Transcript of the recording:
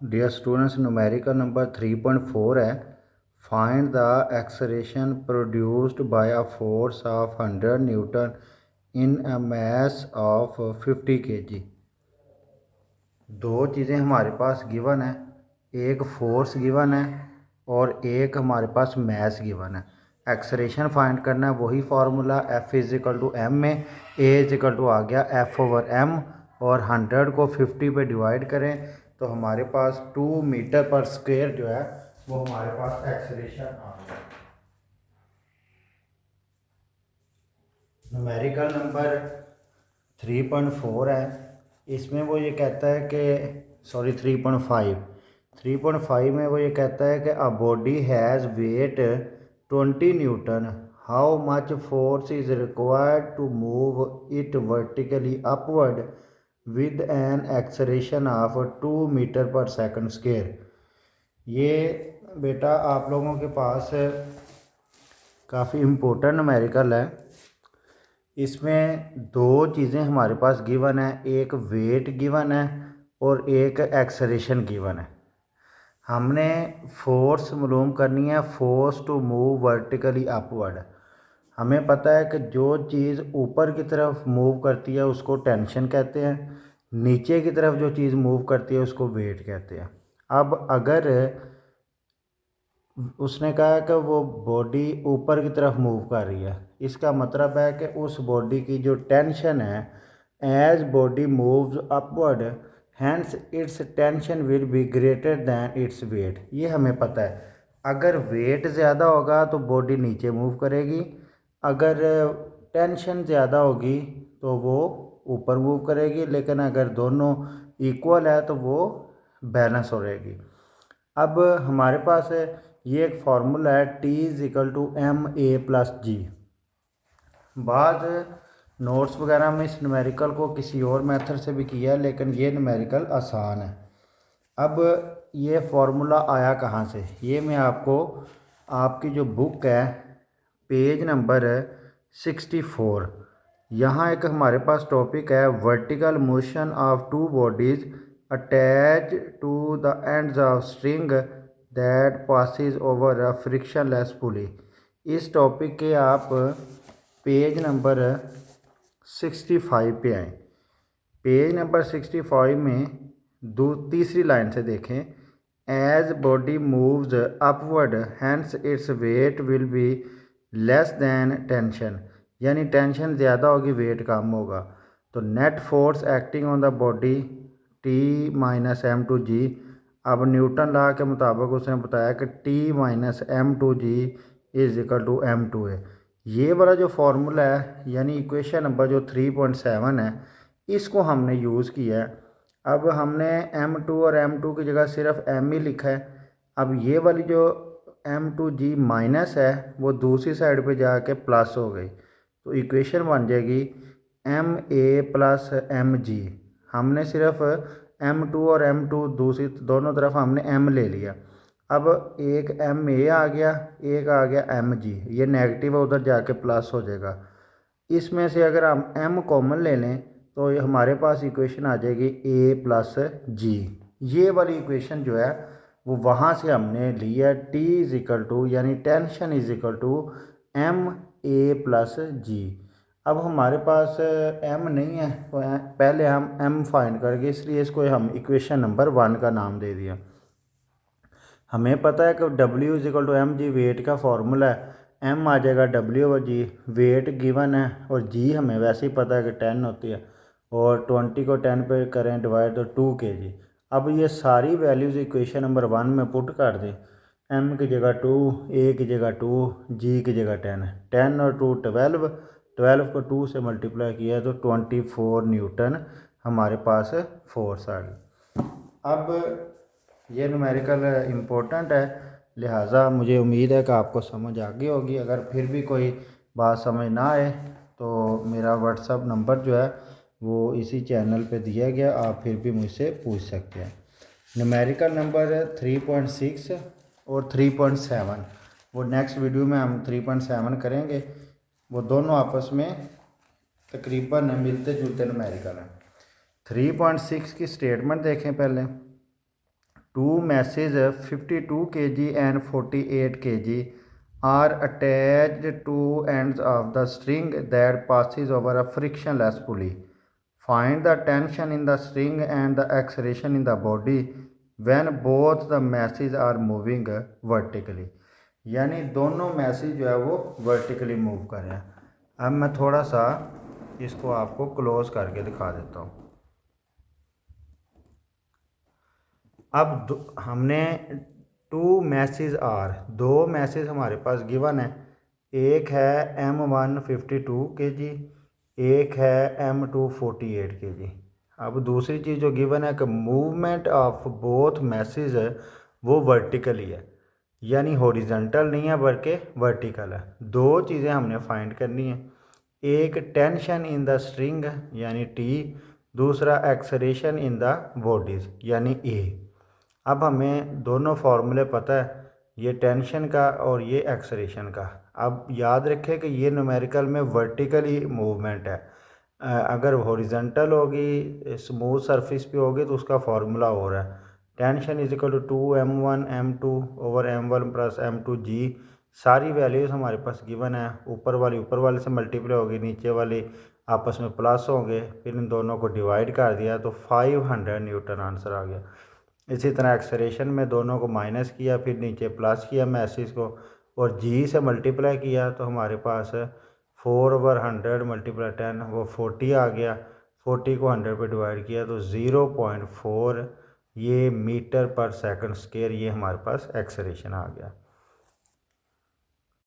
Dear students, numerical number 3.4 है। Find the acceleration produced by a force of 100 Newton in a mass of 50 kg। दो चीज़ें हमारे पास given है, एक force given है और एक हमारे पास मैस गिवन है। एक्सेलरेशन फाइंड करना है, वही formula F is equal to M में A इज़िकल टू आ गया F/m और 100 को 50 पे डिवाइड करें तो हमारे पास 2 मीटर पर स्क्वायर जो है वो हमारे पास एक्सेलरेशन आ गया। न्यूमेरिकल नंबर 3.4 है। इसमें वो ये कहता है कि 3.5 में वो ये कहता है कि a body has weight 20 newton, how much force is required to move it vertically upward with an acceleration of 2 metre per second square. ये बेटा आप लोगों के पास काफ़ी इम्पोर्टेंट न्यूमेरिकल है। इसमें दो चीज़ें हमारे पास गिवन है, एक वेट गिवन है और एक एक्सेलरेशन गिवन है। हमने फोर्स मालूम करनी है, force to move vertically upward. हमें पता है कि जो चीज़ ऊपर की तरफ मूव करती है उसको टेंशन कहते हैं, नीचे की तरफ जो चीज़ मूव करती है उसको वेट कहते हैं। अब अगर उसने कहा कि वो बॉडी ऊपर की तरफ मूव कर रही है, इसका मतलब है कि उस बॉडी की जो टेंशन है, as body moves upward hence its tension will be greater than its weight. ये हमें पता है। अगर वेट ज़्यादा होगा तो बॉडी नीचे मूव करेगी, अगर टेंशन ज़्यादा होगी तो वो ऊपर मूव करेगी, लेकिन अगर दोनों इक्वल है तो वो बैलेंस हो रहेगी। अब हमारे पास ये एक फार्मूला है T=ma+g। बाद नोट्स वगैरह में इस न्यूमेरिकल को किसी और मेथड से भी किया है, लेकिन ये न्यूमेरिकल आसान है। अब ये फार्मूला आया कहाँ से, ये मैं आपको आपकी जो बुक है पेज नंबर 64, यहाँ एक हमारे पास टॉपिक है vertical motion of two bodies attach to the ends of string that passes over a frictionless pulley. इस टॉपिक के आप पेज नंबर 65 पे आएँ। पेज नंबर 65 में तीसरी लाइन से देखें, as body moves upward hence its weight will be less than tension, यानी टेंशन ज़्यादा होगी वेट कम होगा। तो net force acting on the body T-m2g। अब न्यूटन लॉ के मुताबिक उसने बताया कि T-m2g = m2a। ये वाला जो फार्मूला है यानी इक्वेशन नंबर जो 3.7 है, इसको हमने यूज़ किया है। अब हमने m2 और m2 की जगह सिर्फ m ही लिखा है। अब ये वाली जो m2g माइनस है वो दूसरी साइड पे जाके प्लस हो गई, तो इक्वेशन बन जाएगी ma+mg। हमने सिर्फ m2 और m2 दूसरी दोनों तरफ हमने m ले लिया। अब एक ma आ गया, एक आ गया mg, ये नेगेटिव है उधर जाके प्लस हो जाएगा। इसमें से अगर हम m कॉमन ले लें तो ये हमारे पास इक्वेशन आ जाएगी a+g। ये वाली इक्वेशन जो है वो वहाँ से हमने लिया T यानी टेंशन ma+g। अब हमारे पास m नहीं है तो पहले हम m फाइंड करेंगे, इसलिए इसको हम इक्वेशन नंबर 1 का नाम दे दिया। हमें पता है कि W=mg वेट का फार्मूला है, m आ जाएगा W/g। वेट गिवन है और g हमें वैसे ही पता है कि 10 होती है, और 20 को 10 पे करें डिवाइड तो 2 kg। अब ये सारी वैल्यूज़ इक्वेशन नंबर 1 में पुट कर दें, m की जगह 2, a की जगह 2, g की जगह 10। 10 और 2 12, 12 को 2 से मल्टीप्लाई किया तो 24 न्यूटन हमारे पास फोर्स आ गई। अब ये न्यूमेरिकल इम्पोर्टेंट है, लिहाजा मुझे उम्मीद है कि आपको समझ आ गई होगी। अगर फिर भी कोई बात समझ ना आए तो मेरा व्हाट्सअप नंबर जो है वो इसी चैनल पे दिया गया, आप फिर भी मुझसे पूछ सकते हैं। न्यूमेरिकल नंबर 3.6 और 3.7 वो नेक्स्ट वीडियो में हम 3.7 करेंगे। वो दोनों आपस में तकरीबन मिलते जुलते न्यूमेरिकल हैं। 3.6 की स्टेटमेंट देखें पहले। two masses 52 kg and 48 kg are attached to ends of the string that passes over a frictionless pulley. Find the tension in the string and the acceleration in the body when both the masses are moving vertically. यानी दोनों message जो है वो vertically move कर रहे हैं। अब मैं थोड़ा सा इसको आपको क्लोज करके दिखा देता हूँ। अब हमने टू मैसेज आर, दो मैसेज हमारे पास गिवन है। एक है M1 52 kg, एक है M2 48 kg। अब दूसरी चीज़ जो गिवन है कि मूवमेंट ऑफ बोथ मैसेज है वो वर्टिकली है, यानी हॉरिजॉन्टल नहीं है बल्कि वर्टिकल है। दो चीज़ें हमने फाइंड करनी है, एक टेंशन इन द स्ट्रिंग यानी T, दूसरा एक्सलेरेशन इन द बॉडीज़ यानी A। अब हमें दोनों फार्मूले पता है, ये टेंशन का और ये एक्सलेरेशन का। अब याद रखें कि ये न्यूमेरिकल में वर्टिकली मूवमेंट है। अगर हॉरिजॉन्टल होगी, स्मूथ सरफेस पे होगी तो उसका फार्मूला हो रहा है tension is equal to 2m1 m2 over m1 plus m2g। सारी वैल्यूज़ हमारे पास गिवन है, ऊपर वाले से मल्टीप्लाई होगी, नीचे वाली आपस में प्लस होंगे, फिर इन दोनों को डिवाइड कर दिया तो 500 न्यूटन आंसर आ गया। इसी तरह एक्सलेरेशन में दोनों को माइनस किया, फिर नीचे प्लस किया मैसेज को और जी से मल्टीप्लाई किया तो हमारे पास 4/100 मल्टीप्लाई 10 वो 40 आ गया। 40 को 100 पे डिवाइड किया तो 0.4 ये मीटर पर सेकंड स्क्वायर ये हमारे पास एक्सलेरेशन आ गया।